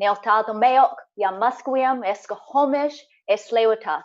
Nealtado meok, ya musquiam escohomish eslewatath.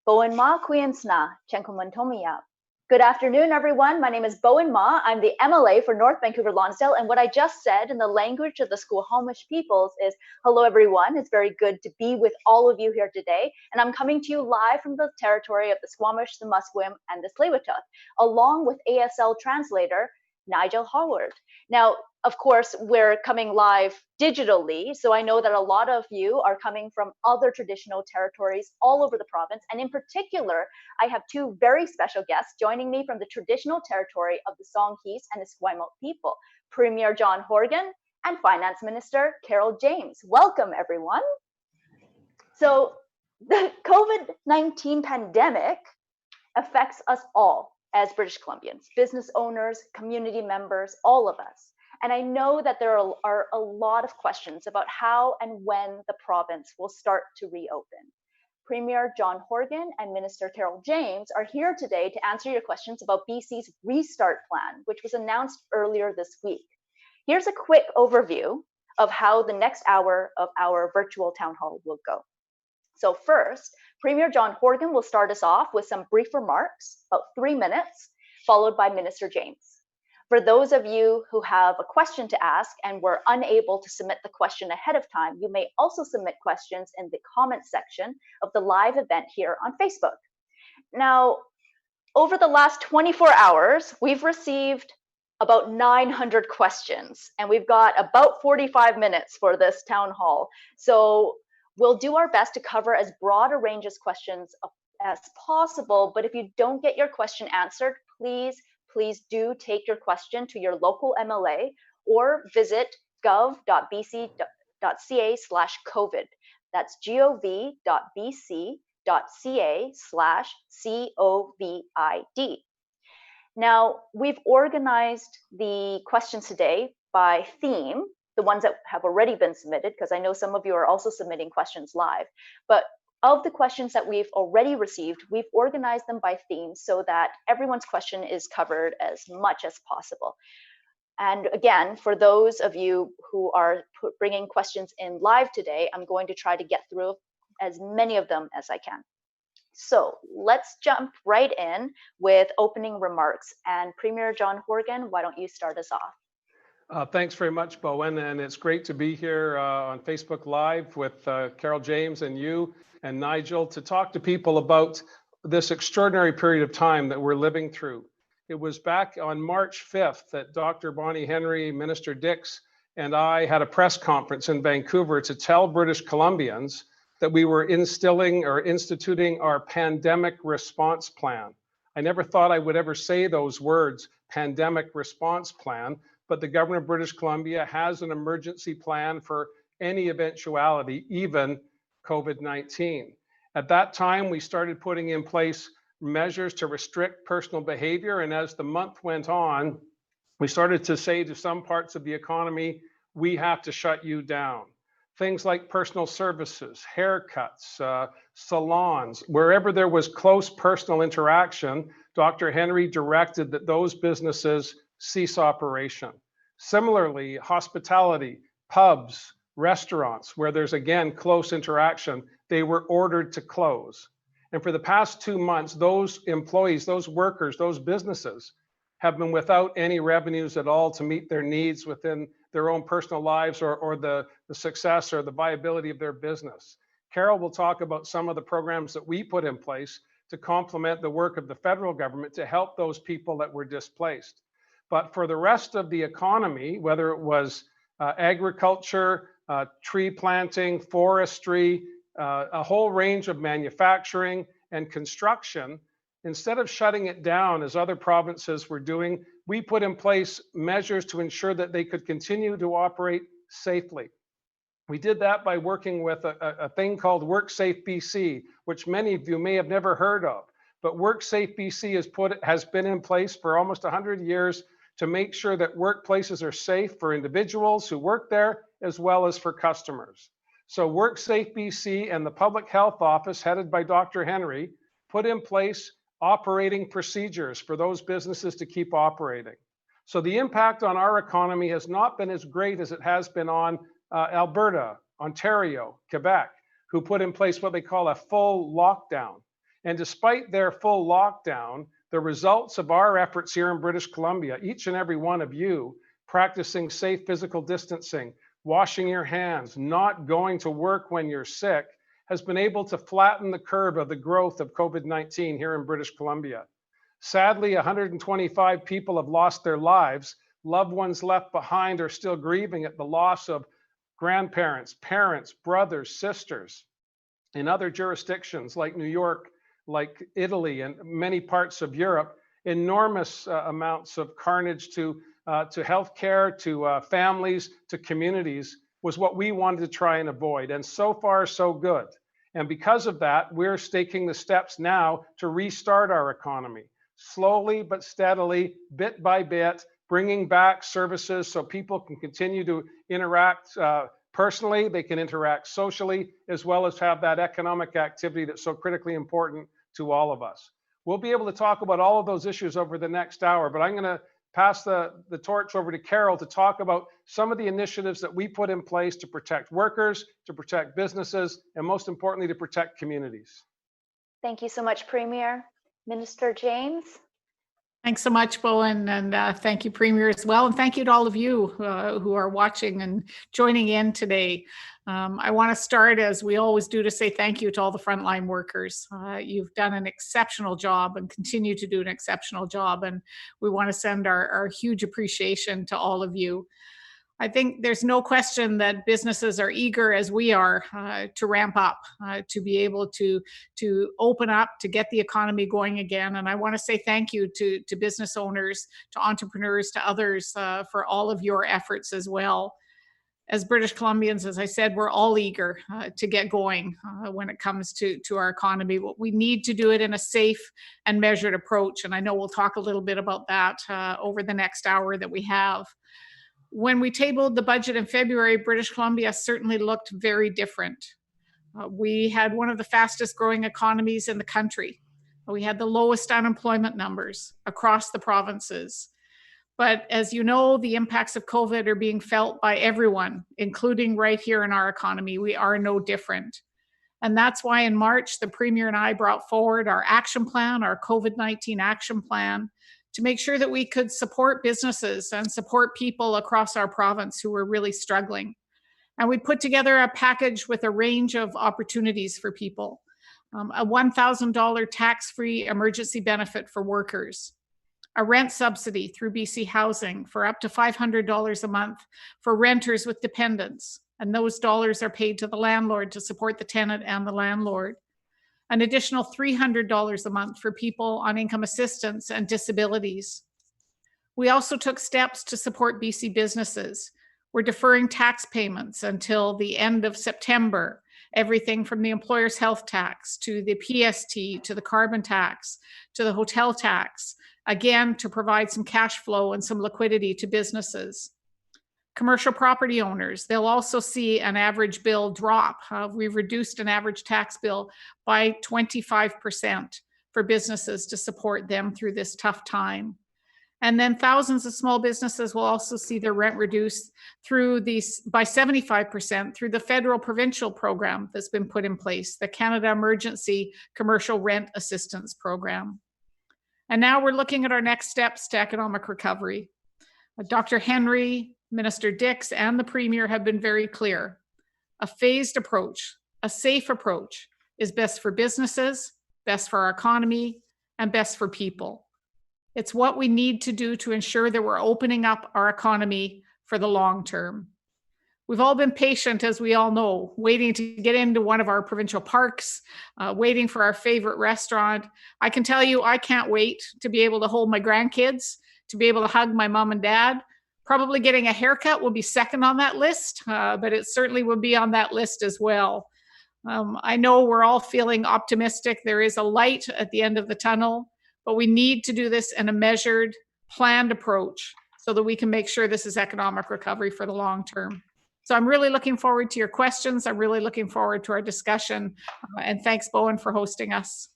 Bowen Ma Quiensna, Chenkumantomia. Good afternoon, everyone. My name is Bowen Ma. I'm the MLA for North Vancouver Lonsdale. And what I just said in the language of the Squamish peoples is, hello, everyone. It's very good to be with all of you here today. And I'm coming to you live from the territory of the Squamish, the Musqueam, and the Tsleil-Waututh, along with ASL translator Nigel Howard. Now, of course, we're coming live digitally, so I know that a lot of you are coming from other traditional territories all over the province, and in particular, I have two very special guests joining me from the traditional territory of the Songhees and the Esquimalt people, Premier John Horgan and Finance Minister Carole James. Welcome, everyone. So the COVID-19 pandemic affects us all as British Columbians, business owners, community members, all of us. And I know that there are a lot of questions about how and when the province will start to reopen. Premier John Horgan and Minister Carole James are here today to answer your questions about BC's restart plan, which was announced earlier this week. Here's a quick overview of how the next hour of our virtual town hall will go. So first, Premier John Horgan will start us off with some brief remarks, about 3 minutes, followed by Minister James. For those of you who have a question to ask and were unable to submit the question ahead of time, you may also submit questions in the comments section of the live event here on Facebook. Now, over the last 24 hours, we've received about 900 questions, and we've got about 45 minutes for this town hall. So we'll do our best to cover as broad a range of questions as possible, but if you don't get your question answered, please do take your question to your local MLA or visit gov.bc.ca/COVID. That's gov.bc.ca/COVID. Now, we've organized the questions today by theme, the ones that have already been submitted, because I know some of you are also submitting questions live. But of the questions that we've already received, we've organized them by theme so that everyone's question is covered as much as possible. And again, for those of you who are bringing questions in live today, I'm going to try to get through as many of them as I can. So let's jump right in with opening remarks. And Premier John Horgan, why don't you start us off? Thanks very much, Bowen, and it's great to be here on Facebook Live with Carole James and you and Nigel to talk to people about this extraordinary period of time that we're living through. It was back on March 5th that Dr. Bonnie Henry, Minister Dix, and I had a press conference in Vancouver to tell British Columbians that we were instituting our pandemic response plan. I never thought I would ever say those words, pandemic response plan, but the government of British Columbia has an emergency plan for any eventuality, even COVID-19. At that time, we started putting in place measures to restrict personal behavior. And as the month went on, we started to say to some parts of the economy, we have to shut you down. Things like personal services, haircuts, salons, wherever there was close personal interaction, Dr. Henry directed that those businesses cease operation. Similarly, hospitality, pubs, restaurants, where there's again close interaction, they were ordered to close. And for the past 2 months, those employees, those workers, those businesses have been without any revenues at all to meet their needs within their own personal lives or the success or the viability of their business. Carole will talk about some of the programs that we put in place to complement the work of the federal government to help those people that were displaced. But for the rest of the economy, whether it was agriculture, tree planting, forestry, a whole range of manufacturing and construction, instead of shutting it down as other provinces were doing, we put in place measures to ensure that they could continue to operate safely. We did that by working with a thing called WorkSafe BC, which many of you may have never heard of. But WorkSafe BC has been in place for almost 100 years to make sure that workplaces are safe for individuals who work there as well as for customers. So WorkSafe BC and the Public Health Office, headed by Dr. Henry, put in place operating procedures for those businesses to keep operating. So the impact on our economy has not been as great as it has been on Alberta, Ontario, Quebec, who put in place what they call a full lockdown. And despite their full lockdown, the results of our efforts here in British Columbia, each and every one of you practicing safe physical distancing, washing your hands, not going to work when you're sick, has been able to flatten the curve of the growth of COVID-19 here in British Columbia. Sadly, 125 people have lost their lives. Loved ones left behind are still grieving at the loss of grandparents, parents, brothers, sisters. In other jurisdictions like New York, like Italy, and many parts of Europe, enormous amounts of carnage to healthcare, to families, to communities was what we wanted to try and avoid. And so far, so good. And because of that, we're taking the steps now to restart our economy, slowly but steadily, bit by bit, bringing back services so people can continue to interact personally, they can interact socially, as well as have that economic activity that's so critically important to all of us. We'll be able to talk about all of those issues over the next hour, but I'm going to pass the torch over to Carole to talk about some of the initiatives that we put in place to protect workers, to protect businesses, and most importantly, to protect communities. Thank you so much, Premier. Minister James. Thanks so much, Bowen, and thank you, Premier, as well. And thank you to all of you who are watching and joining in today. I want to start, as we always do, to say thank you to all the frontline workers. You've done an exceptional job and continue to do an exceptional job, and we want to send our huge appreciation to all of you. I think there's no question that businesses are eager, as we are, to ramp up, to be able to open up, to get the economy going again. And I want to say thank you to business owners, to entrepreneurs, to others for all of your efforts as well. As British Columbians, as I said, we're all eager to get going when it comes to our economy. But we need to do it in a safe and measured approach. And I know we'll talk a little bit about that over the next hour that we have. When we tabled the budget in February, British Columbia certainly looked very different. We had one of the fastest growing economies in the country. We had the lowest unemployment numbers across the provinces. But as you know, the impacts of COVID are being felt by everyone, including right here in our economy. We are no different. And that's why in March, the Premier and I brought forward our action plan, our COVID-19 action plan, to make sure that we could support businesses and support people across our province who were really struggling. And we put together a package with a range of opportunities for people. A $1,000 tax-free emergency benefit for workers, a rent subsidy through BC Housing for up to $500 a month for renters with dependents. And those dollars are paid to the landlord to support the tenant and the landlord. An additional $300 a month for people on income assistance and disabilities. We also took steps to support BC businesses. We're deferring tax payments until the end of September, everything from the employer's health tax to the PST, to the carbon tax, to the hotel tax, again, to provide some cash flow and some liquidity to businesses. Commercial property owners, they'll also see an average bill drop. We've reduced an average tax bill by 25% for businesses to support them through this tough time. And then thousands of small businesses will also see their rent reduced through these by 75% through the federal provincial program that's been put in place, the Canada Emergency Commercial Rent Assistance Program. And now we're looking at our next steps to economic recovery. Dr. Henry, Minister Dix, and the Premier have been very clear. A phased approach, a safe approach is best for businesses, best for our economy, and best for people. It's what we need to do to ensure that we're opening up our economy for the long term. We've all been patient, as we all know, waiting to get into one of our provincial parks, waiting for our favorite restaurant. I can tell you, I can't wait to be able to hold my grandkids, to be able to hug my mom and dad. Probably getting a haircut will be second on that list, but it certainly will be on that list as well. I know we're all feeling optimistic. There is a light at the end of the tunnel, but we need to do this in a measured, planned approach so that we can make sure this is economic recovery for the long term. So I'm really looking forward to your questions. I'm really looking forward to our discussion. And thanks, Bowen, for hosting us.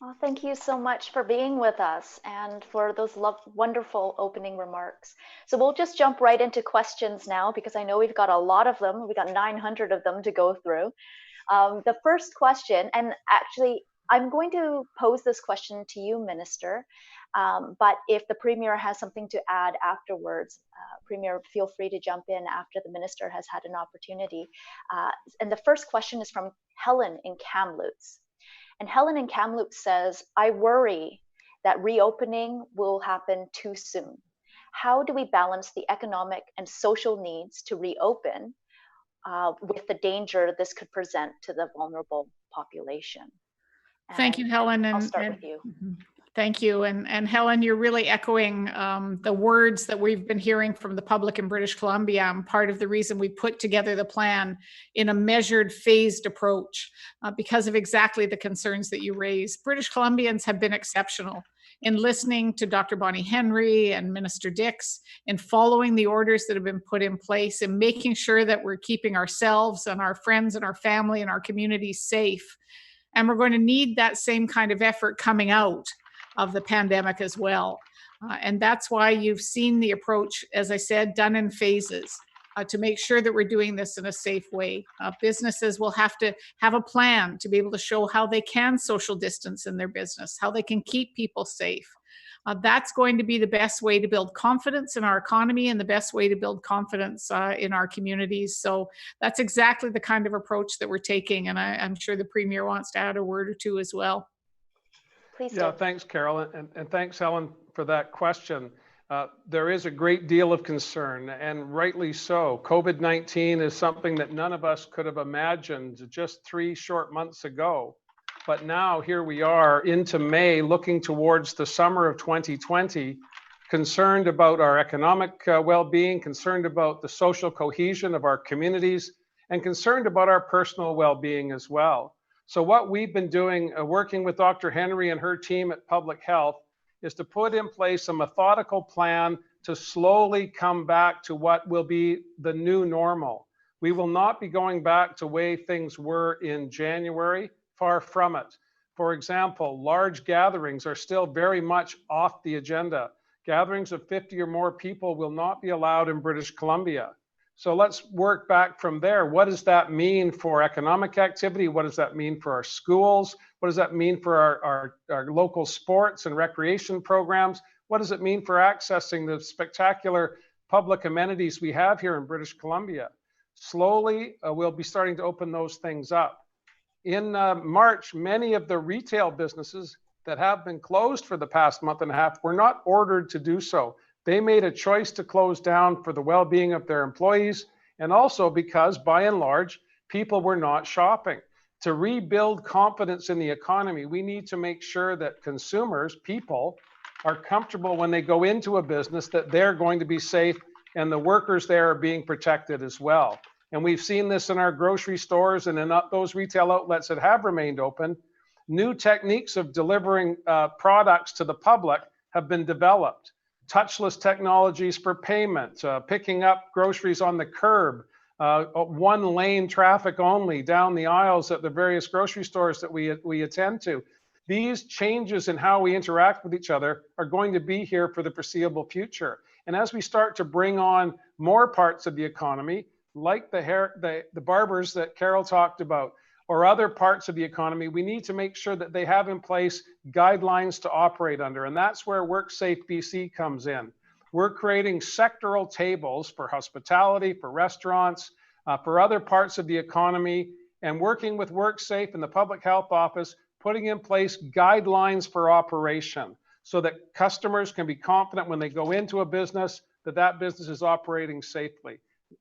Well, thank you so much for being with us and for those wonderful opening remarks. So we'll just jump right into questions now because I know we've got a lot of them. We got 900 of them to go through. The first question, and actually I'm going to pose this question to you, Minister, but if the Premier has something to add afterwards, Premier, feel free to jump in after the Minister has had an opportunity. And the first question is from Helen in Kamloops. And Helen in Kamloops says, I worry that reopening will happen too soon. How do we balance the economic and social needs to reopen with the danger this could present to the vulnerable population? Thank you, Helen. I'll start with you. Thank you. And Helen, you're really echoing the words that we've been hearing from the public in British Columbia. And part of the reason we put together the plan in a measured, phased approach because of exactly the concerns that you raised. British Columbians have been exceptional in listening to Dr. Bonnie Henry and Minister Dix, in following the orders that have been put in place, and making sure that we're keeping ourselves and our friends and our family and our communities safe. And we're going to need that same kind of effort coming out of the pandemic as well. And that's why you've seen the approach, as I said, done in phases to make sure that we're doing this in a safe way. Businesses will have to have a plan to be able to show how they can social distance in their business, how they can keep people safe. That's going to be the best way to build confidence in our economy and the best way to build confidence in our communities. So that's exactly the kind of approach that we're taking. And I'm sure the Premier wants to add a word or two as well. Please do. Yeah, thanks, Carole, and thanks, Helen, for that question. There is a great deal of concern, and rightly so. COVID-19 is something that none of us could have imagined just 3 short months ago. But now here we are into May, looking towards the summer of 2020, concerned about our economic well-being, concerned about the social cohesion of our communities, and concerned about our personal well-being as well. So what we've been doing, working with Dr. Henry and her team at Public Health, is to put in place a methodical plan to slowly come back to what will be the new normal. We will not be going back to the way things were in January, far from it. For example, large gatherings are still very much off the agenda. Gatherings of 50 or more people will not be allowed in British Columbia. So let's work back from there. What does that mean for economic activity? What does that mean for our schools? What does that mean for our local sports and recreation programs? What does it mean for accessing the spectacular public amenities we have here in British Columbia? Slowly, we'll be starting to open those things up. In March, many of the retail businesses that have been closed for the past month and a half were not ordered to do so. They made a choice to close down for the well-being of their employees, and also because, by and large, people were not shopping. To rebuild confidence in the economy, we need to make sure that consumers, people, are comfortable when they go into a business that they're going to be safe and the workers there are being protected as well. And we've seen this in our grocery stores and in those retail outlets that have remained open. New techniques of delivering products to the public have been developed. Touchless technologies for payment, picking up groceries on the curb, 1-lane traffic only down the aisles at the various grocery stores that we attend to. These changes in how we interact with each other are going to be here for the foreseeable future. And as we start to bring on more parts of the economy, like the barbers that Carole talked about, or other parts of the economy, we need to make sure that they have in place guidelines to operate under. And that's where WorkSafe BC comes in. We're creating sectoral tables for hospitality, for restaurants, for other parts of the economy, and working with WorkSafe and the Public Health Office, putting in place guidelines for operation so that customers can be confident when they go into a business that that business is operating safely.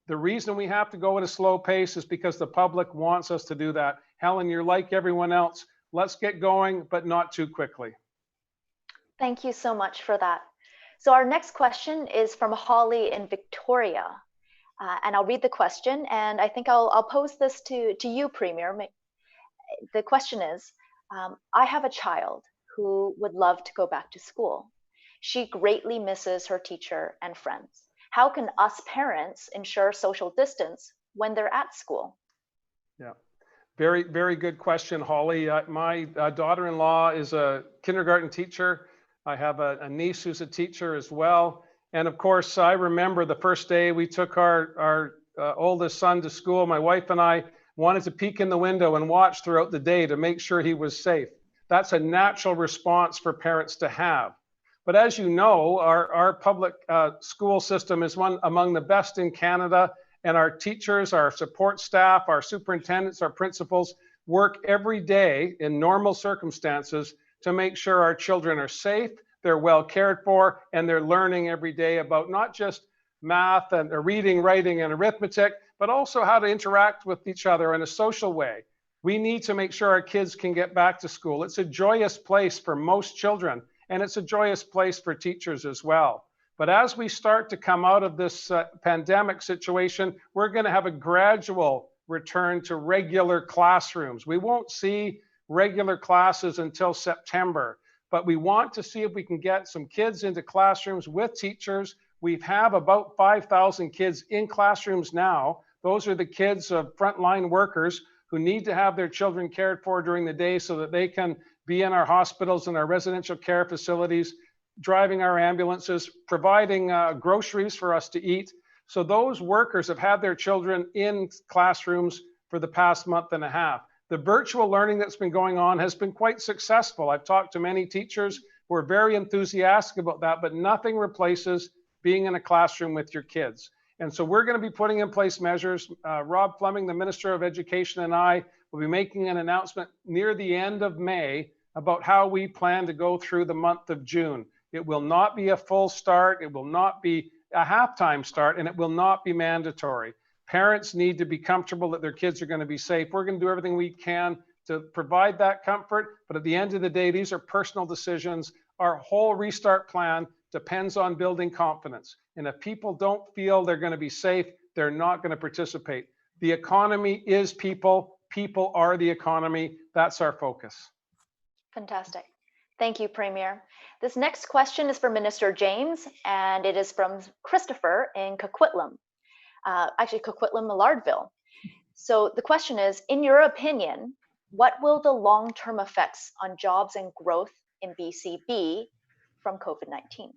The reason we have to go at a slow pace is because the public wants us to do that. Helen, you're like everyone else. Let's get going, but not too quickly. Thank you so much for that. So our next question is from Holly in Victoria. And I'll read the question, and I think I'll pose this to you, Premier. The question is, I have a child who would love to go back to school. She greatly misses her teacher and friends. How can us parents ensure social distance when they're at school? Yeah, Very, very good question, Holly. My daughter-in-law is a kindergarten teacher. I have a niece who's a teacher as well. And of course, I remember the first day we took our oldest son to school. My wife and I wanted to peek in the window and watch throughout the day to make sure he was safe. That's a natural response for parents to have. But as you know, our public school system is one among the best in Canada, and our teachers, our support staff, our superintendents, our principals work every day in normal circumstances to make sure our children are safe, they're well cared for, and they're learning every day about not just math and reading, writing, and arithmetic, but also how to interact with each other in a social way. We need to make sure our kids can get back to school. It's a joyous place for most children, and it's a joyous place for teachers as well. But as we start to come out of this pandemic situation, we're going to have a gradual return to regular classrooms. We won't see regular classes until September, but we want to see if we can get some kids into classrooms with teachers. We have about 5,000 kids in classrooms now. Those are the kids of frontline workers who need to have their children cared for during the day so that they can be in our hospitals and our residential care facilities, driving our ambulances, providing groceries for us to eat. So those workers have had their children in classrooms for the past month and a half. The virtual learning that's been going on has been quite successful. I've talked to many teachers who are very enthusiastic about that, but nothing replaces being in a classroom with your kids. And so we're going to be putting in place measures. Rob Fleming, the Minister of Education, and I will be making an announcement near the end of May about how we plan to go through the month of June. It will not be a full start, it will not be a halftime start, and it will not be mandatory. Parents need to be comfortable that their kids are going to be safe. We're going to do everything we can to provide that comfort, but at the end of the day, these are personal decisions. Our whole restart plan depends on building confidence. And if people don't feel they're going to be safe, they're not going to participate. The economy is people. People are the economy. That's our focus. Fantastic. Thank you, Premier. This next question is for Minister James, and it is from Christopher in Coquitlam. Actually, Coquitlam, Millardville. So the question is, in your opinion, what will the long-term effects on jobs and growth in BC be from COVID-19?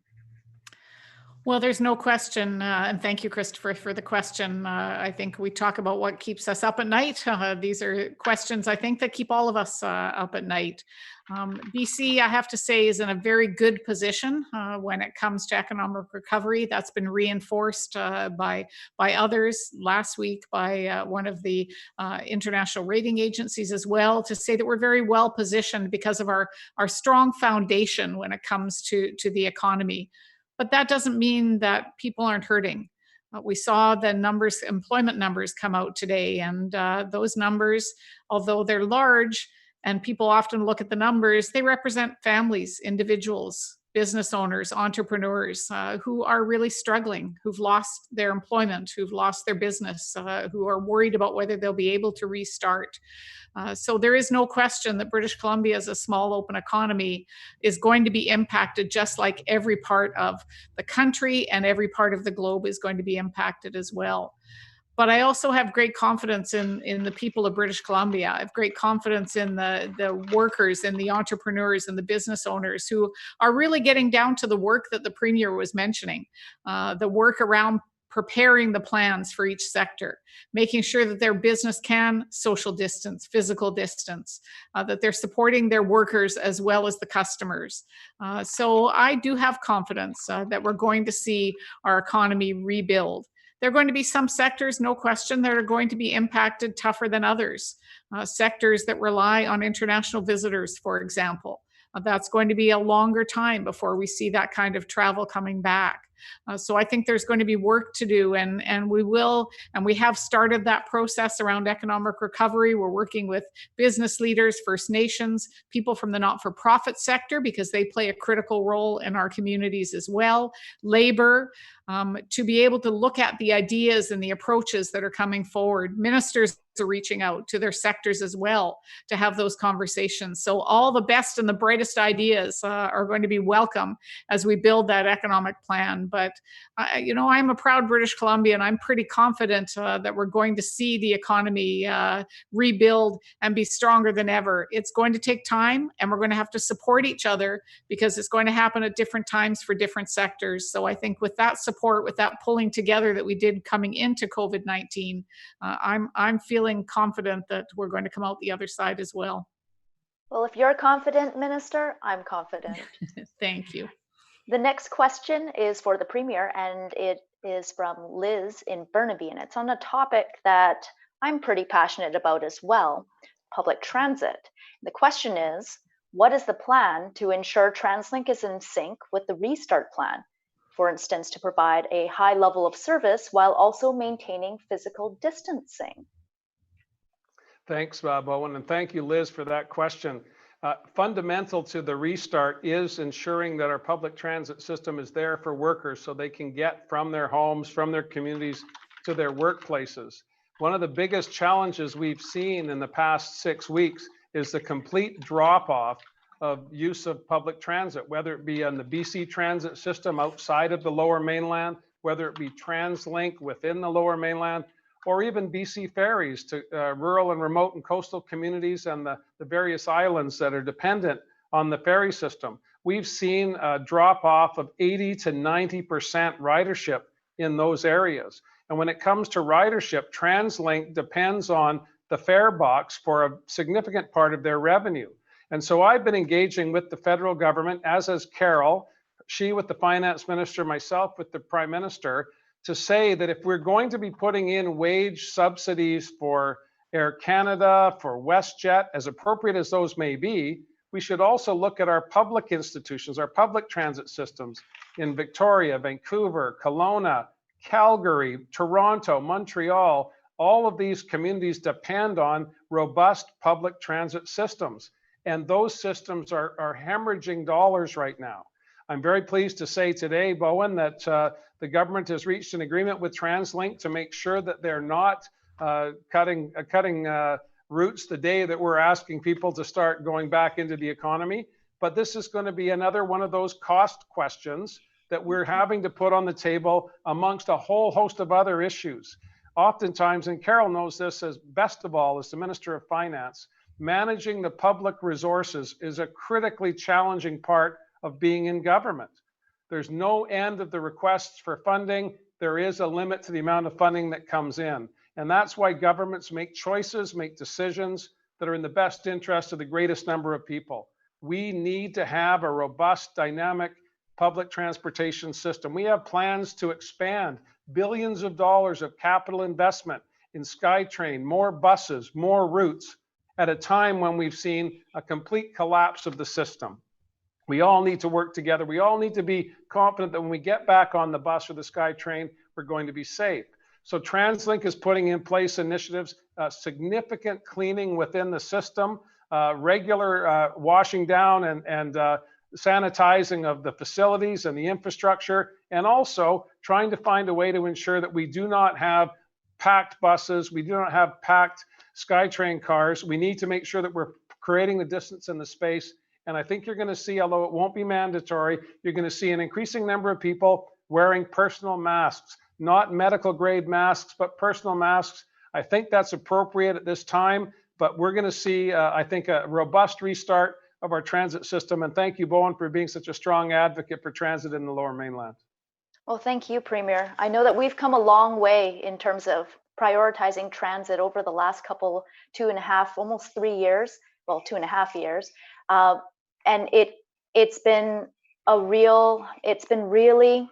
Well, there's no question, and thank you, Christopher, for the question. I think we talk about what keeps us up at night. These are questions, I think, that keep all of us up at night. BC, I have to say, is in a very good position when it comes to economic recovery. That's been reinforced by others last week, by one of the international rating agencies as well, to say that we're very well positioned because of our strong foundation when it comes to the economy. But that doesn't mean that people aren't hurting. We saw the numbers, employment numbers come out today, and those numbers, although they're large, and people often look at the numbers, they represent families, individuals, business owners, entrepreneurs who are really struggling, who've lost their employment, who've lost their business, who are worried about whether they'll be able to restart. So there is no question that British Columbia, as a small open economy, is going to be impacted just like every part of the country, and every part of the globe is going to be impacted as well. But I also have great confidence in the people of British Columbia. I have great confidence in the workers and the entrepreneurs and the business owners who are really getting down to the work that the Premier was mentioning, the work around preparing the plans for each sector, making sure that their business can social distance, physical distance, that they're supporting their workers as well as the customers. So I do have confidence that we're going to see our economy rebuild. There are going to be some sectors, no question, that are going to be impacted tougher than others. Sectors that rely on international visitors, for example. That's going to be a longer time before we see that kind of travel coming back. So I think there's going to be work to do, and we will, and we have started that process around economic recovery. We're working with business leaders, First Nations, people from the not-for-profit sector, because they play a critical role in our communities as well, labor, to be able to look at the ideas and the approaches that are coming forward. Ministers are reaching out to their sectors as well to have those conversations. So all the best and the brightest ideas are going to be welcome as we build that economic plan. But, I'm a proud British Columbian. I'm pretty confident that we're going to see the economy rebuild and be stronger than ever. It's going to take time, and we're going to have to support each other because it's going to happen at different times for different sectors. So I think with that support, with that pulling together that we did coming into COVID-19, I'm feeling confident that we're going to come out the other side as well. Well, if you're confident, Minister, I'm confident. Thank you. The next question is for the Premier, and it is from Liz in Burnaby, and it's on a topic that I'm pretty passionate about as well, public transit. The question is, what is the plan to ensure TransLink is in sync with the restart plan? For instance, to provide a high level of service while also maintaining physical distancing. Thanks, Bowen, and thank you, Liz, for that question. Fundamental to the restart is ensuring that our public transit system is there for workers so they can get from their homes, from their communities to their workplaces. One of the biggest challenges we've seen in the past 6 weeks is the complete drop-off of use of public transit, whether it be on the BC transit system outside of the Lower Mainland, whether it be TransLink within the Lower Mainland, or even BC ferries to rural and remote and coastal communities and the various islands that are dependent on the ferry system. We've seen a drop off of 80 to 90% ridership in those areas. And when it comes to ridership, TransLink depends on the fare box for a significant part of their revenue. And so I've been engaging with the federal government, as has Carole, she with the finance minister, myself with the prime minister, to say that if we're going to be putting in wage subsidies for Air Canada, for WestJet, as appropriate as those may be, we should also look at our public institutions, our public transit systems in Victoria, Vancouver, Kelowna, Calgary, Toronto, Montreal. All of these communities depend on robust public transit systems. And those systems are hemorrhaging dollars right now. I'm very pleased to say today, Bowen, that the government has reached an agreement with TransLink to make sure that they're not cutting routes the day that we're asking people to start going back into the economy. But this is going to be another one of those cost questions that we're having to put on the table amongst a whole host of other issues. Oftentimes, and Carole knows this as best of all as the Minister of Finance, managing the public resources is a critically challenging part of being in government. There's no end of the requests for funding. There is a limit to the amount of funding that comes in. And that's why governments make choices, make decisions that are in the best interest of the greatest number of people. We need to have a robust, dynamic public transportation system. We have plans to expand billions of dollars of capital investment in SkyTrain, more buses, more routes, at a time when we've seen a complete collapse of the system. We all need to work together. We all need to be confident that when we get back on the bus or the SkyTrain, we're going to be safe. So TransLink is putting in place initiatives, significant cleaning within the system, regular washing down and sanitizing of the facilities and the infrastructure, and also trying to find a way to ensure that we do not have packed buses, we do not have packed SkyTrain cars. We need to make sure that we're creating the distance and the space. And I think you're going to see, although it won't be mandatory, you're going to see an increasing number of people wearing personal masks, not medical grade masks, but personal masks. I think that's appropriate at this time, but we're going to see, I think, a robust restart of our transit system. And thank you, Bowen, for being such a strong advocate for transit in the Lower Mainland. Well, thank you, Premier. I know that we've come a long way in terms of prioritizing transit over the last couple, 2.5, almost 3 years, well, 2.5 years. And it's been really,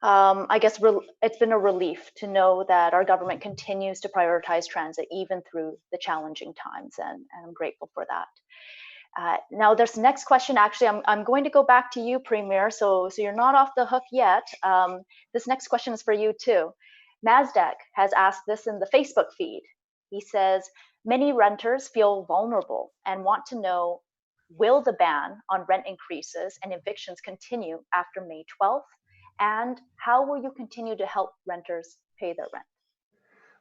I guess it's been a relief to know that our government continues to prioritize transit even through the challenging times, and I'm grateful for that. Now, this next question, actually, I'm going to go back to you, Premier, so you're not off the hook yet. This next question is for you too. Mazdak has asked this in the Facebook feed. He says, many renters feel vulnerable and want to know, will the ban on rent increases and evictions continue after May 12th? And how will you continue to help renters pay their rent?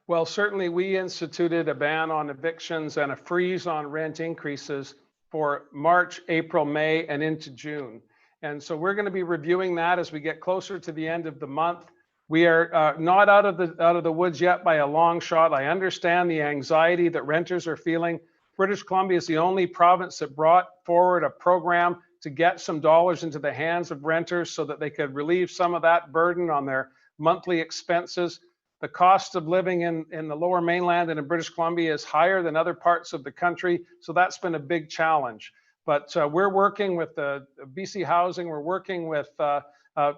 Well, certainly we instituted a ban on evictions and a freeze on rent increases for March, April, May, and into June. And so we're going to be reviewing that as we get closer to the end of the month. We are not out of the woods yet by a long shot. I understand the anxiety that renters are feeling. British Columbia is the only province that brought forward a program to get some dollars into the hands of renters so that they could relieve some of that burden on their monthly expenses. The cost of living in the Lower Mainland and in British Columbia is higher than other parts of the country, so that's been a big challenge. But we're working with the BC Housing, we're working with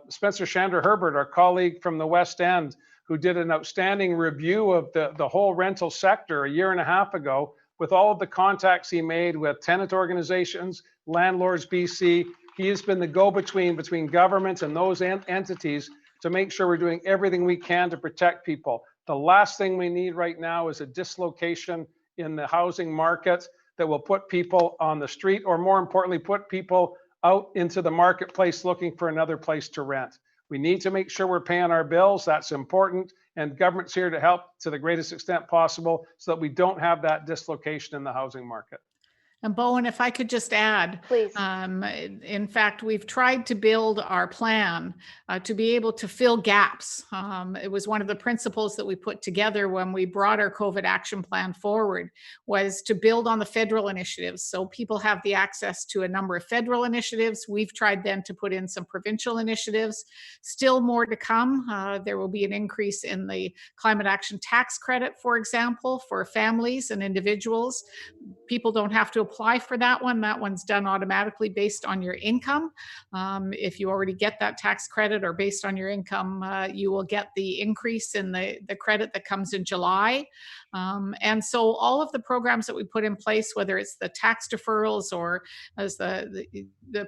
Spencer Shander Herbert, our colleague from the West End, who did an outstanding review of the whole rental sector a year and a half ago, with all of the contacts he made with tenant organizations, Landlords BC. He has been the go-between between governments and those entities to make sure we're doing everything we can to protect people. The last thing we need right now is a dislocation in the housing market that will put people on the street, or more importantly, put people out into the marketplace looking for another place to rent. We need to make sure we're paying our bills. That's important. And government's here to help to the greatest extent possible so that we don't have that dislocation in the housing market. And Bowen, if I could just add, Please. In fact, we've tried to build our plan to be able to fill gaps. It was one of the principles that we put together when we brought our COVID action plan forward, was to build on the federal initiatives. So people have the access to a number of federal initiatives. We've tried then to put in some provincial initiatives. Still more to come. There will be an increase in the climate action tax credit, for example, for families and individuals. People don't have to apply for that one. That one's done automatically based on your income. If you already get that tax credit, or based on your income, you will get the increase in the credit that comes in July. And so all of the programs that we put in place, whether it's the tax deferrals, or as the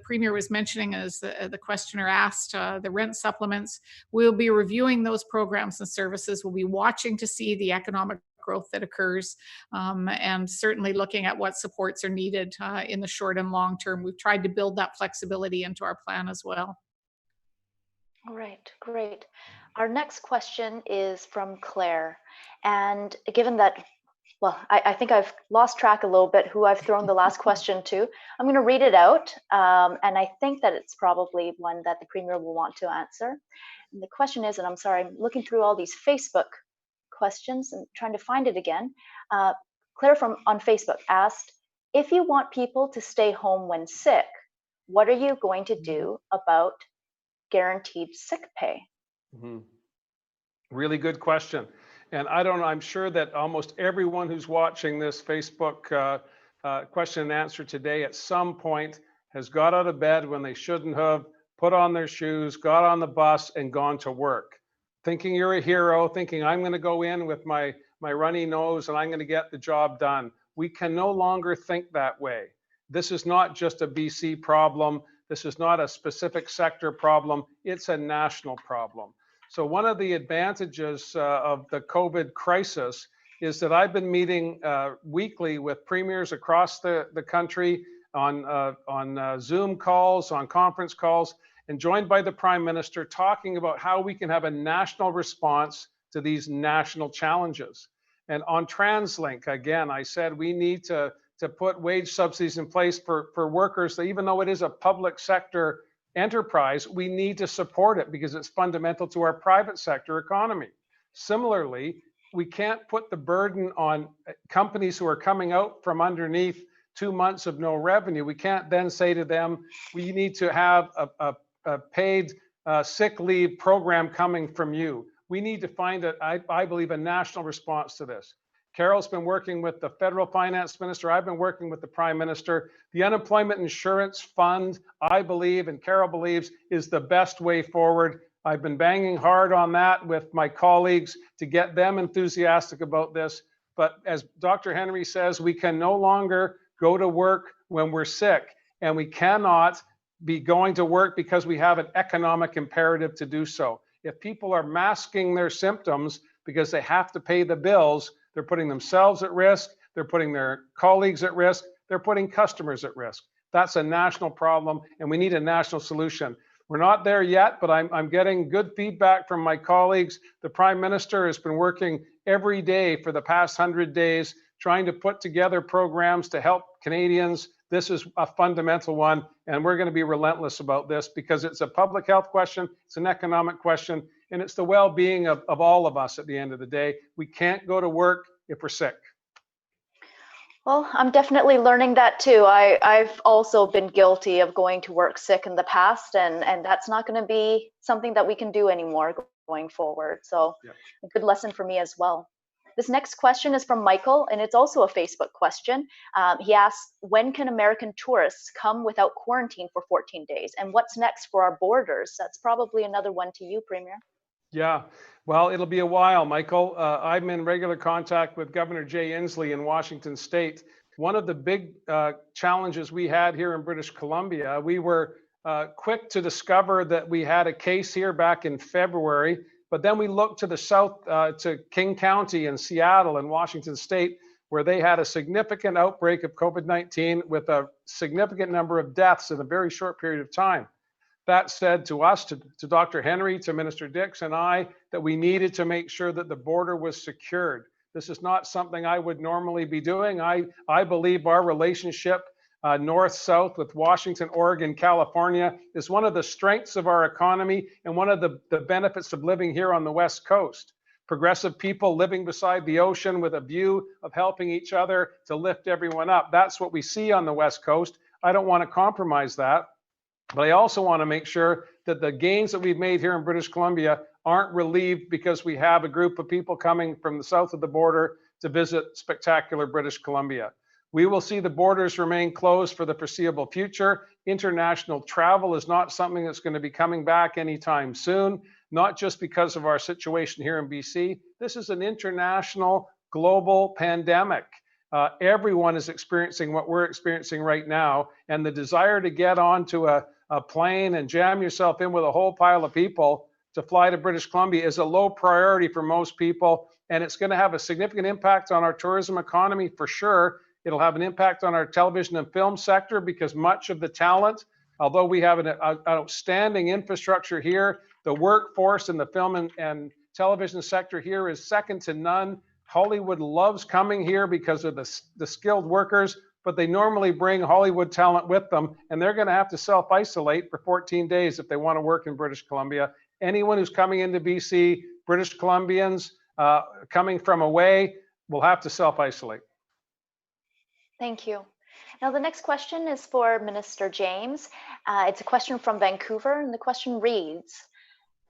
Premier was mentioning, as the questioner asked, the rent supplements, we'll be reviewing those programs and services. We'll be watching to see the economic growth that occurs, and certainly looking at what supports are needed in the short and long term. We've tried to build that flexibility into our plan as well. All right, great. Our next question is from Claire. And given that, well, I think I've lost track a little bit who I've thrown the last question to, I'm going to read it out. And I think that it's probably one that the Premier will want to answer. And the question is, and I'm sorry, I'm looking through all these Facebook questions and trying to find it again. Claire on Facebook asked, if you want people to stay home when sick, what are you going to do about guaranteed sick pay? Mm-hmm. Really good question. And I don't know, I'm sure that almost everyone who's watching this Facebook question and answer today at some point has got out of bed when they shouldn't have, put on their shoes, got on the bus and gone to work, thinking you're a hero, thinking I'm going to go in with my runny nose and I'm going to get the job done. We can no longer think that way. This is not just a BC problem. This is not a specific sector problem. It's a national problem. So one of the advantages of the COVID crisis is that I've been meeting weekly with premiers across the country on Zoom calls, on conference calls, and joined by the Prime Minister, talking about how we can have a national response to these national challenges. And on TransLink, again, I said we need to put wage subsidies in place for workers, that even though it is a public sector enterprise, we need to support it because it's fundamental to our private sector economy. Similarly, we can't put the burden on companies who are coming out from underneath 2 months of no revenue. We can't then say to them, we need to have a paid sick leave program coming from you. We need to find, I believe, a national response to this. Carole's been working with the federal finance minister. I've been working with the Prime Minister. The unemployment insurance fund, I believe, and Carole believes, is the best way forward. I've been banging hard on that with my colleagues to get them enthusiastic about this. But as Dr. Henry says, we can no longer go to work when we're sick, and we cannot be going to work because we have an economic imperative to do so. If people are masking their symptoms because they have to pay the bills, they're putting themselves at risk, they're putting their colleagues at risk, they're putting customers at risk. That's a national problem, and we need a national solution. We're not there yet, but I'm getting good feedback from my colleagues. The Prime Minister has been working every day for the past 100 days, trying to put together programs to help Canadians This is a fundamental one, and we're going to be relentless about this because it's a public health question, it's an economic question, and it's the well-being of all of us at the end of the day. We can't go to work if we're sick. Well, I'm definitely learning that too. I've also been guilty of going to work sick in the past, and that's not going to be something that we can do anymore going forward. So a good lesson for me as well. This next question is from Michael, and it's also a Facebook question. He asks, when can American tourists come without quarantine for 14 days? And what's next for our borders? That's probably another one to you, Premier. Yeah, well, it'll be a while, Michael. I'm in regular contact with Governor Jay Inslee in Washington State. One of the big challenges we had here in British Columbia, we were quick to discover that we had a case here back in February. But then we looked to the south, to King County and Seattle and Washington State, where they had a significant outbreak of COVID-19 with a significant number of deaths in a very short period of time. That said to us, to Dr. Henry, to Minister Dix and I, that we needed to make sure that the border was secured. This is not something I would normally be doing. I believe our relationship north-south with Washington, Oregon, California is one of the strengths of our economy and one of the benefits of living here on the West Coast. Progressive people living beside the ocean with a view of helping each other to lift everyone up. That's what we see on the West Coast. I don't want to compromise that, but I also want to make sure that the gains that we've made here in British Columbia aren't relieved because we have a group of people coming from the south of the border to visit spectacular British Columbia. We will see the borders remain closed for the foreseeable future. International travel is not something that's going to be coming back anytime soon, not just because of our situation here in BC. This is an international, global pandemic. Everyone is experiencing what we're experiencing right now, and the desire to get onto a plane and jam yourself in with a whole pile of people to fly to British Columbia is a low priority for most people, and it's going to have a significant impact on our tourism economy for sure. It'll have an impact on our television and film sector because much of the talent, although we have an outstanding infrastructure here, the workforce in the film and television sector here is second to none. Hollywood loves coming here because of the skilled workers, but they normally bring Hollywood talent with them, and they're going to have to self-isolate for 14 days if they want to work in British Columbia. Anyone who's coming into BC, British Columbians coming from away, will have to self-isolate. Thank you. Now, the next question is for Minister James. It's a question from Vancouver, and the question reads,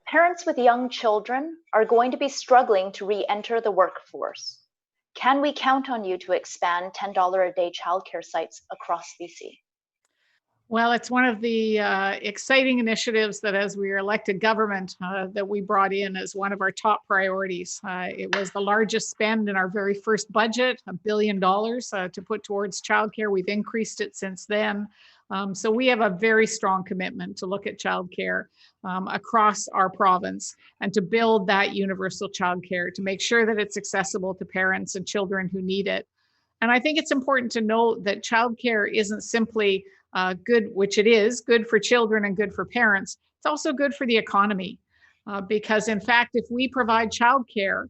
parents with young children are going to be struggling to re-enter the workforce. Can we count on you to expand $10 a day childcare sites across BC? Well, it's one of the exciting initiatives that as we were elected government that we brought in as one of our top priorities. It was the largest spend in our very first budget, $1 billion to put towards childcare. We've increased it since then. So we have a very strong commitment to look at childcare across our province and to build that universal childcare, to make sure that it's accessible to parents and children who need it. And I think it's important to note that childcare isn't simply good, which it is, good for children and good for parents. It's also good for the economy because, in fact, if we provide childcare,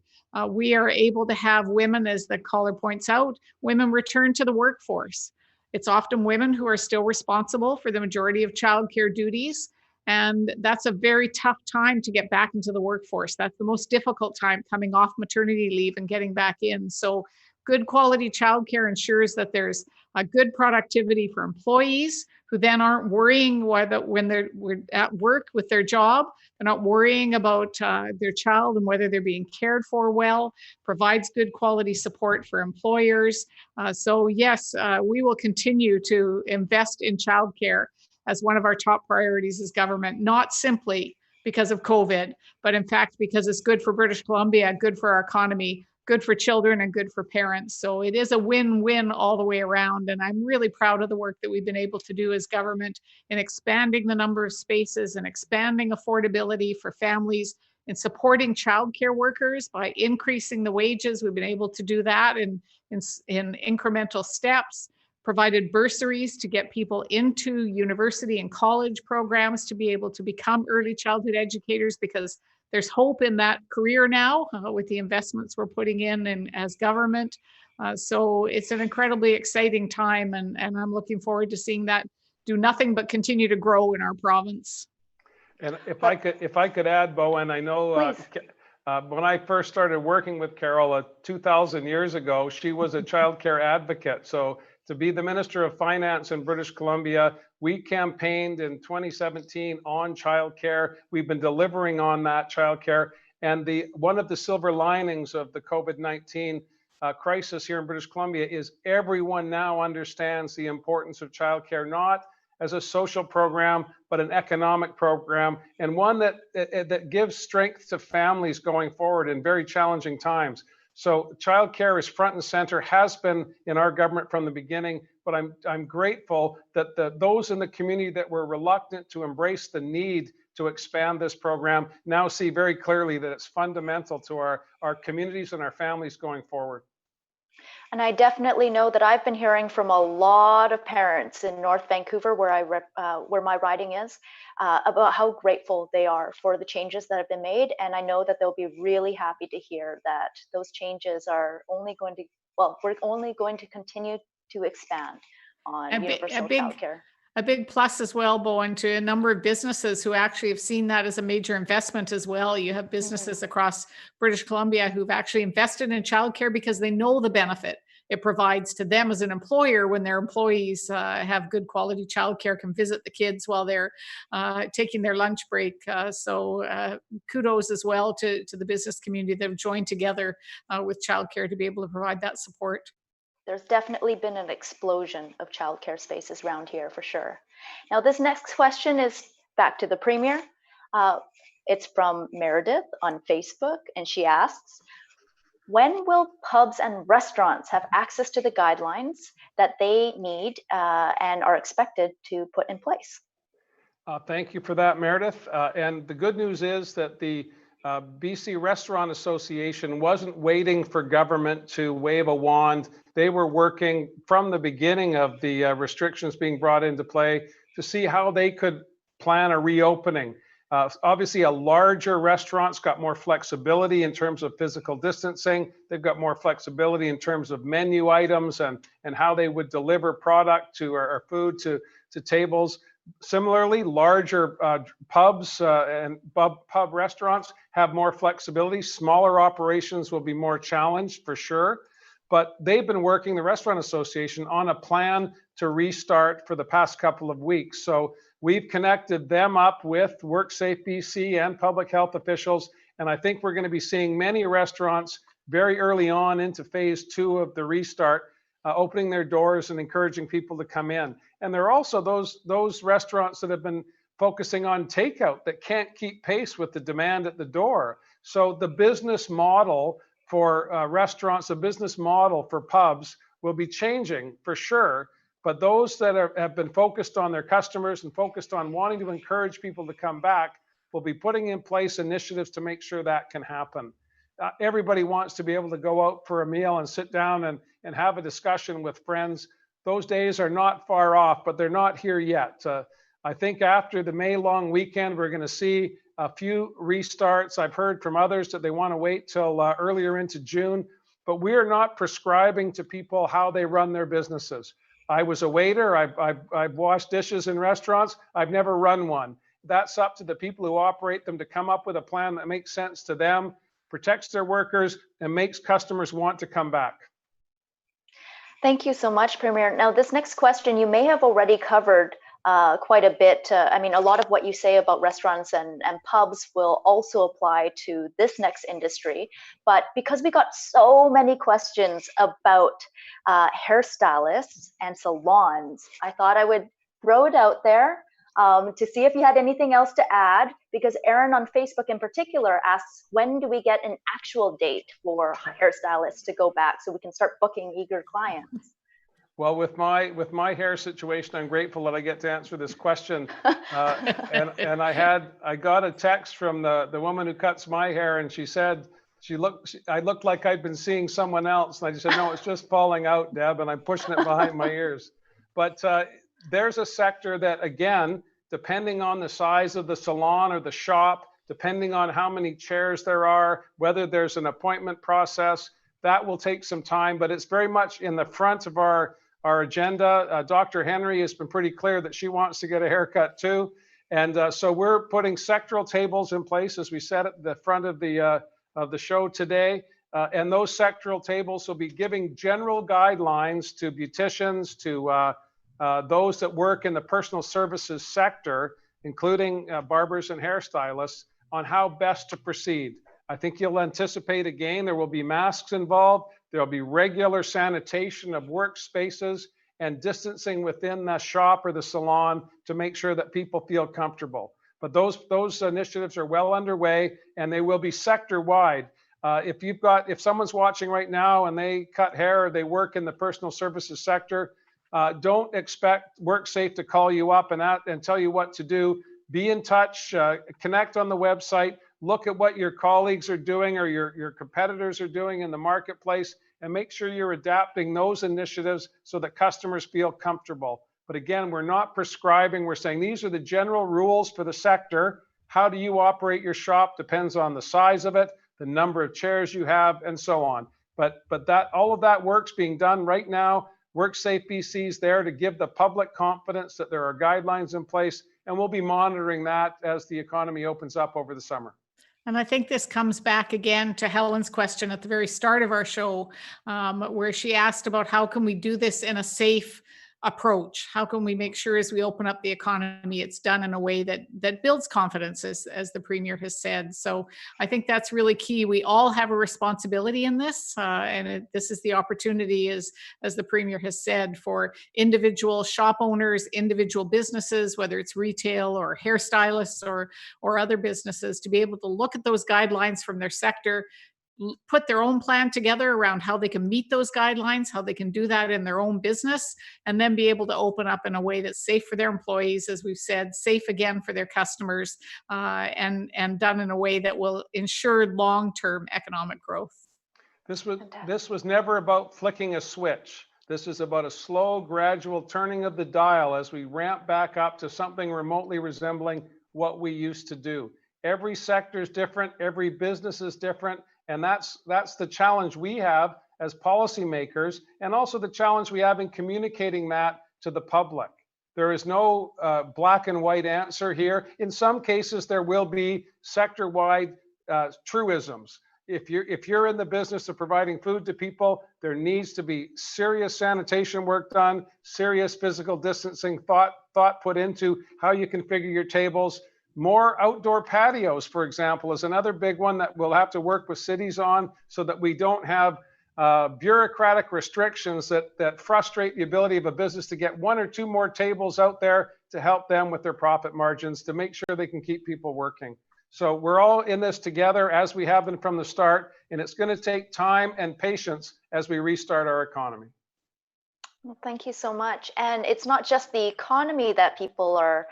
we are able to have women, as the caller points out, women return to the workforce. It's often women who are still responsible for the majority of childcare duties. And that's a very tough time to get back into the workforce. That's the most difficult time, coming off maternity leave and getting back in. So good quality childcare ensures that there's a good productivity for employees who then aren't worrying when they're at work with their job, they're not worrying about their child and whether they're being cared for well, provides good quality support for employers. So yes, we will continue to invest in childcare as one of our top priorities as government, not simply because of COVID, but in fact, because it's good for British Columbia, good for our economy, good for children and good for parents. So it is a win-win all the way around. And I'm really proud of the work that we've been able to do as government in expanding the number of spaces and expanding affordability for families and supporting childcare workers by increasing the wages. We've been able to do that in incremental steps, provided bursaries to get people into university and college programs to be able to become early childhood educators, because there's hope in that career now with the investments we're putting in and as government. So it's an incredibly exciting time, and I'm looking forward to seeing that do nothing but continue to grow in our province. And if I could add, Bowen, I know when I first started working with Carole 2,000 years ago, she was a childcare advocate. So to be the Minister of Finance in British Columbia, we campaigned in 2017 on childcare. We've been delivering on that childcare. And one of the silver linings of the COVID-19 crisis here in British Columbia is everyone now understands the importance of childcare, not as a social program, but an economic program, and one that gives strength to families going forward in very challenging times. So childcare is front and center, has been in our government from the beginning, but I'm grateful that those in the community that were reluctant to embrace the need to expand this program now see very clearly that it's fundamental to our communities and our families going forward. And I definitely know that I've been hearing from a lot of parents in North Vancouver, where my riding is, about how grateful they are for the changes that have been made. And I know that they'll be really happy to hear that those changes are only going to, we're only going to continue to expand on universal childcare. A big plus as well, Bowen, to a number of businesses who actually have seen that as a major investment as well. You have businesses across British Columbia who've actually invested in childcare because they know the benefit it provides to them as an employer when their employees have good quality childcare, can visit the kids while they're taking their lunch break. So kudos as well to the business community that have joined together with childcare to be able to provide that support. There's definitely been an explosion of childcare spaces around here for sure. Now, this next question is back to the Premier. It's from Meredith on Facebook, and she asks, when will pubs and restaurants have access to the guidelines that they need and are expected to put in place? Thank you for that, Meredith. And the good news is that the BC Restaurant Association wasn't waiting for government to wave a wand. They were working from the beginning of the restrictions being brought into play to see how they could plan a reopening. Obviously, a larger restaurant's got more flexibility in terms of physical distancing. They've got more flexibility in terms of menu items and how they would deliver product to or food to tables. Similarly, larger pubs and pub restaurants have more flexibility. Smaller operations will be more challenged for sure. But they've been working, the Restaurant Association, on a plan to restart for the past couple of weeks. So we've connected them up with WorkSafe BC and public health officials. And I think we're going to be seeing many restaurants very early on into phase 2 of the restart, opening their doors and encouraging people to come in. And there are also those restaurants that have been focusing on takeout that can't keep pace with the demand at the door. So the business model for restaurants, the business model for pubs will be changing for sure. But those that have been focused on their customers and focused on wanting to encourage people to come back will be putting in place initiatives to make sure that can happen. Everybody wants to be able to go out for a meal and sit down and have a discussion with friends. Those days are not far off, but they're not here yet. I think after the May long weekend, we're going to see a few restarts. I've heard from others that they want to wait till earlier into June, but we are not prescribing to people how they run their businesses. I was a waiter. I've washed dishes in restaurants. I've never run one. That's up to the people who operate them to come up with a plan that makes sense to them, protects their workers, and makes customers want to come back. Thank you so much, Premier. Now, this next question you may have already covered quite a bit. I mean, a lot of what you say about restaurants and pubs will also apply to this next industry. But because we got so many questions about hairstylists and salons, I thought I would throw it out there to see if you had anything else to add, because Aaron on Facebook in particular asks, when do we get an actual date for hairstylists to go back so we can start booking eager clients? Well, with my hair situation, I'm grateful that I get to answer this question. And I got a text from the woman who cuts my hair, and she said I looked like I'd been seeing someone else. And I just said, no, it's just falling out, Deb, and I'm pushing it behind my ears. But there's a sector that, again, depending on the size of the salon or the shop, depending on how many chairs there are, whether there's an appointment process, That will take some time, but it's very much in the front of our agenda. Dr. Henry has been pretty clear that she wants to get a haircut too. And so we're putting sectoral tables in place, as we said at the front of the show today. And those sectoral tables will be giving general guidelines to beauticians, to those that work in the personal services sector, including barbers and hairstylists, on how best to proceed. I think you'll anticipate again, there will be masks involved. There'll be regular sanitation of workspaces and distancing within the shop or the salon to make sure that people feel comfortable. But those initiatives are well underway, and they will be sector wide. If someone's watching right now and they cut hair or they work in the personal services sector, don't expect WorkSafe to call you up and tell you what to do. Be in touch, connect on the website, look at what your colleagues are doing or your competitors are doing in the marketplace, and make sure you're adapting those initiatives so that customers feel comfortable. But again, we're not prescribing, we're saying these are the general rules for the sector. How do you operate your shop depends on the size of it, the number of chairs you have, and so on. But all of that work's being done right now. WorkSafe BC is there to give the public confidence that there are guidelines in place, and we'll be monitoring that as the economy opens up over the summer. And I think this comes back again to Helen's question at the very start of our show, where she asked about how can we do this in a safe approach? How can we make sure as we open up the economy, it's done in a way that builds confidence, as the Premier has said. So I think that's really key. We all have a responsibility in this, and this is the opportunity, as the Premier has said, for individual shop owners, individual businesses, whether it's retail or hairstylists or other businesses, to be able to look at those guidelines from their sector, put their own plan together around how they can meet those guidelines, how they can do that in their own business, and then be able to open up in a way that's safe for their employees, as we've said, safe again for their customers, and done in a way that will ensure long-term economic growth. This was never about flicking a switch. This is about a slow, gradual turning of the dial as we ramp back up to something remotely resembling what we used to do. Every sector is different, every business is different, and that's the challenge we have as policymakers, and also the challenge we have in communicating that to the public. There is no black and white answer here. In some cases, there will be sector-wide truisms. If you're in the business of providing food to people, there needs to be serious sanitation work done, serious physical distancing thought put into how you configure your tables. More outdoor patios, for example, is another big one that we'll have to work with cities on, so that we don't have bureaucratic restrictions that frustrate the ability of a business to get one or two more tables out there to help them with their profit margins, to make sure they can keep people working. So we're all in this together, as we have been from the start, and it's going to take time and patience as we restart our economy. Well, thank you so much. And it's not just the economy that people are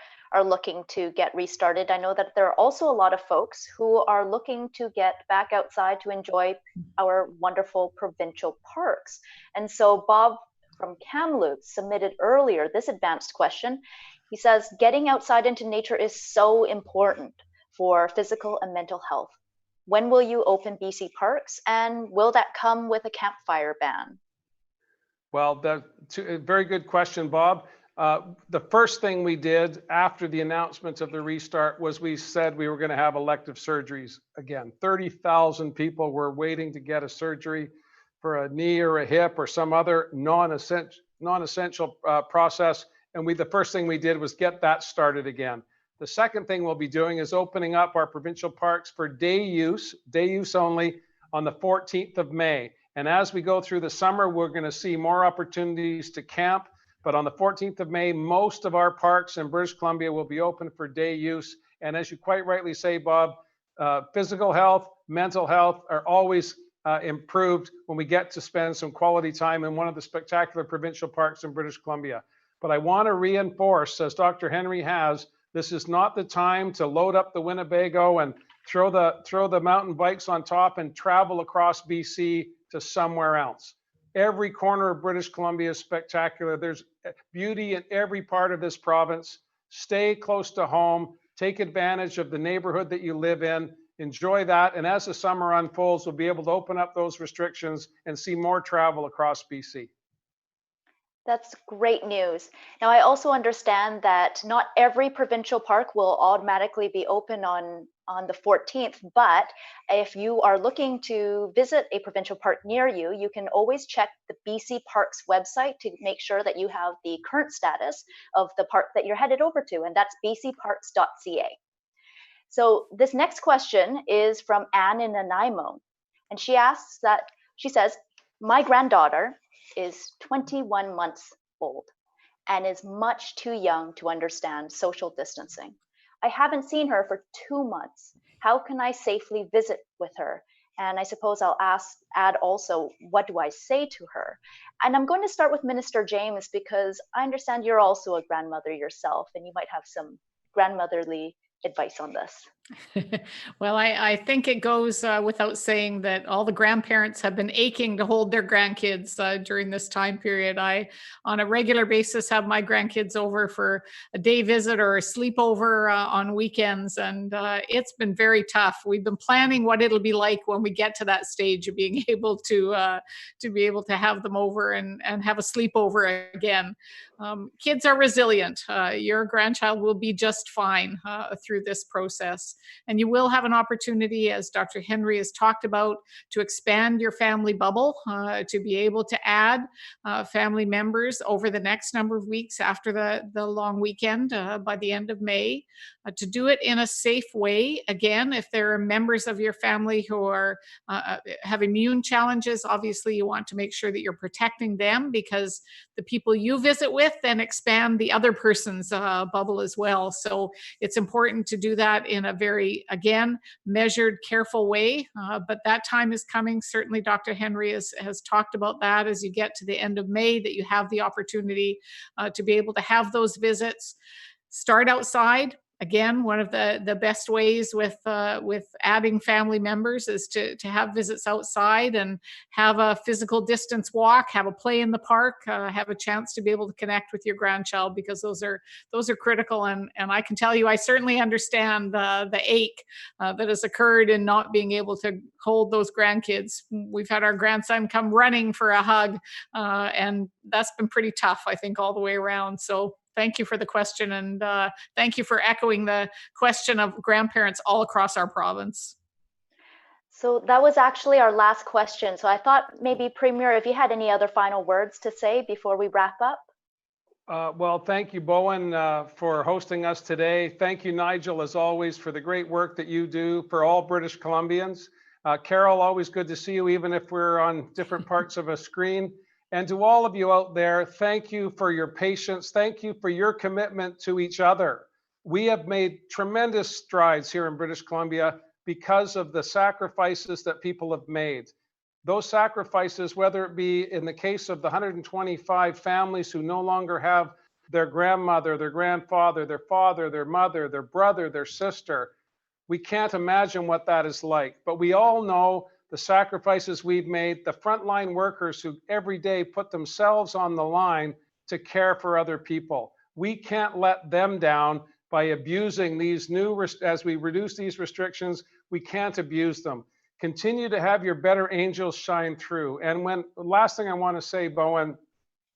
looking to get restarted. I know that there are also a lot of folks who are looking to get back outside to enjoy our wonderful provincial parks. And so Bob from Kamloops submitted earlier this advanced question. He says, getting outside into nature is so important for physical and mental health. When will you open BC parks, and will that come with a campfire ban? Well, a very good question, Bob. The first thing we did after the announcement of the restart was we said we were going to have elective surgeries again. 30,000 people were waiting to get a surgery for a knee or a hip or some other non-essential process. And the first thing we did was get that started again. The second thing we'll be doing is opening up our provincial parks for day use only, on the 14th of May. And as we go through the summer, we're going to see more opportunities to camp. But on the 14th of May, most of our parks in British Columbia will be open for day use. And as you quite rightly say, Bob, physical health, mental health are always improved when we get to spend some quality time in one of the spectacular provincial parks in British Columbia. But I want to reinforce, as Dr. Henry has, this is not the time to load up the Winnebago and throw the mountain bikes on top and travel across BC to somewhere else. Every corner of British Columbia is spectacular. There's beauty in every part of this province. Stay close to home, take advantage of the neighborhood that you live in, enjoy that. And as the summer unfolds, we'll be able to open up those restrictions and see more travel across BC. That's great news. Now, I also understand that not every provincial park will automatically be open on the 14th, but if you are looking to visit a provincial park near you, you can always check the BC Parks website to make sure that you have the current status of the park that you're headed over to, and that's bcparks.ca. So this next question is from Anne in Nanaimo, and she says, my granddaughter is 21 months old and is much too young to understand social distancing. I haven't seen her for 2 months. How can I safely visit with her? And I suppose I'll add also, what do I say to her? And I'm going to start with Minister James, because I understand you're also a grandmother yourself, and you might have some grandmotherly advice on this. Well, I think it goes without saying that all the grandparents have been aching to hold their grandkids during this time period. I, on a regular basis, have my grandkids over for a day visit or a sleepover on weekends, and it's been very tough. We've been planning what it'll be like when we get to that stage of being able to have them over and have a sleepover again. Kids are resilient. Your grandchild will be just fine through this process. And you will have an opportunity, as Dr. Henry has talked about, to expand your family bubble, to be able to add family members over the next number of weeks after the long weekend by the end of May, to do it in a safe way. Again, if there are members of your family who are have immune challenges, obviously you want to make sure that you're protecting them, because the people you visit with then expand the other person's bubble as well. So it's important to do that in a very, again, measured, careful way. But that time is coming. Certainly, Dr. Henry has talked about that as you get to the end of May, that you have the opportunity to be able to have those visits. Start outside. Again, one of the best ways with adding family members is to have visits outside and have a physical distance walk, have a play in the park, have a chance to be able to connect with your grandchild, because those are critical. And I can tell you, I certainly understand the ache that has occurred in not being able to hold those grandkids. We've had our grandson come running for a hug, and that's been pretty tough, I think, all the way around. So thank you for the question, and thank you for echoing the question of grandparents all across our province. So that was actually our last question. So I thought maybe, Premier, if you had any other final words to say before we wrap up. Well, thank you, Bowen, for hosting us today. Thank you, Nigel, as always, for the great work that you do for all British Columbians. Carole, always good to see you, even if we're on different parts of a screen. And to all of you out there, thank you for your patience. Thank you for your commitment to each other. We have made tremendous strides here in British Columbia because of the sacrifices that people have made. Those sacrifices, whether it be in the case of the 125 families who no longer have their grandmother, their grandfather, their father, their mother, their brother, their sister, we can't imagine what that is like. But we all know the sacrifices we've made, the frontline workers who every day put themselves on the line to care for other people. We can't let them down by abusing these as we reduce these restrictions, we can't abuse them. Continue to have your better angels shine through. And the last thing I want to say, Bowen,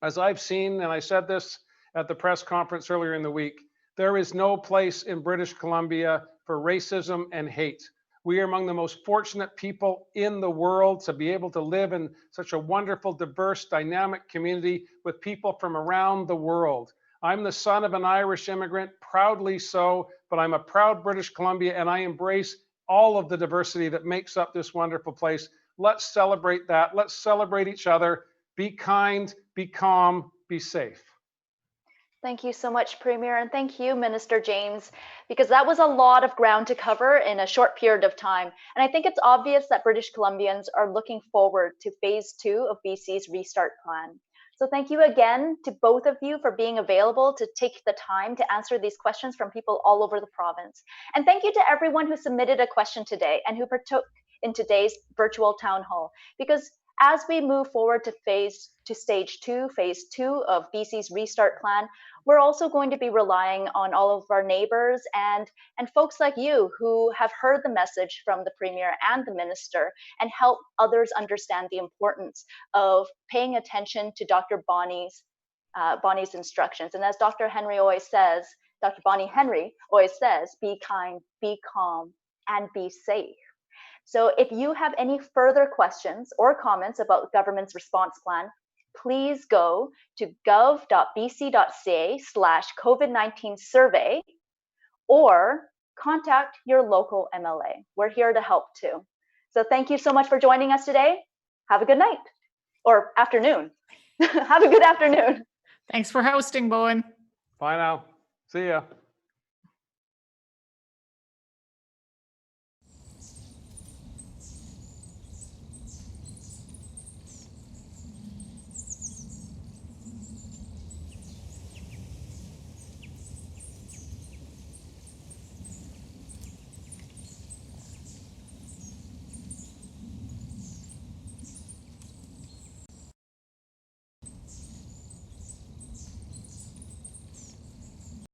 as I've seen, and I said this at the press conference earlier in the week, there is no place in British Columbia for racism and hate. We are among the most fortunate people in the world to be able to live in such a wonderful, diverse, dynamic community with people from around the world. I'm the son of an Irish immigrant, proudly so, but I'm a proud British Columbia, and I embrace all of the diversity that makes up this wonderful place. Let's celebrate that. Let's celebrate each other. Be kind, be calm, be safe. Thank you so much, Premier, and thank you, Minister James, because that was a lot of ground to cover in a short period of time. And I think it's obvious that British Columbians are looking forward to phase 2 of BC's restart plan. So thank you again to both of you for being available to take the time to answer these questions from people all over the province. And thank you to everyone who submitted a question today and who partook in today's virtual town hall, because as we move forward to stage 2, phase 2 of BC's restart plan, we're also going to be relying on all of our neighbors and folks like you who have heard the message from the Premier and the Minister and help others understand the importance of paying attention to Dr. Bonnie's instructions. And as Dr. Bonnie Henry always says, be kind, be calm, and be safe. So if you have any further questions or comments about the government's response plan, please go to gov.bc.ca/COVID-19 survey or contact your local MLA. We're here to help too. So thank you so much for joining us today. Have a good night or afternoon. Have a good afternoon. Thanks for hosting, Bowen. Bye now. See ya.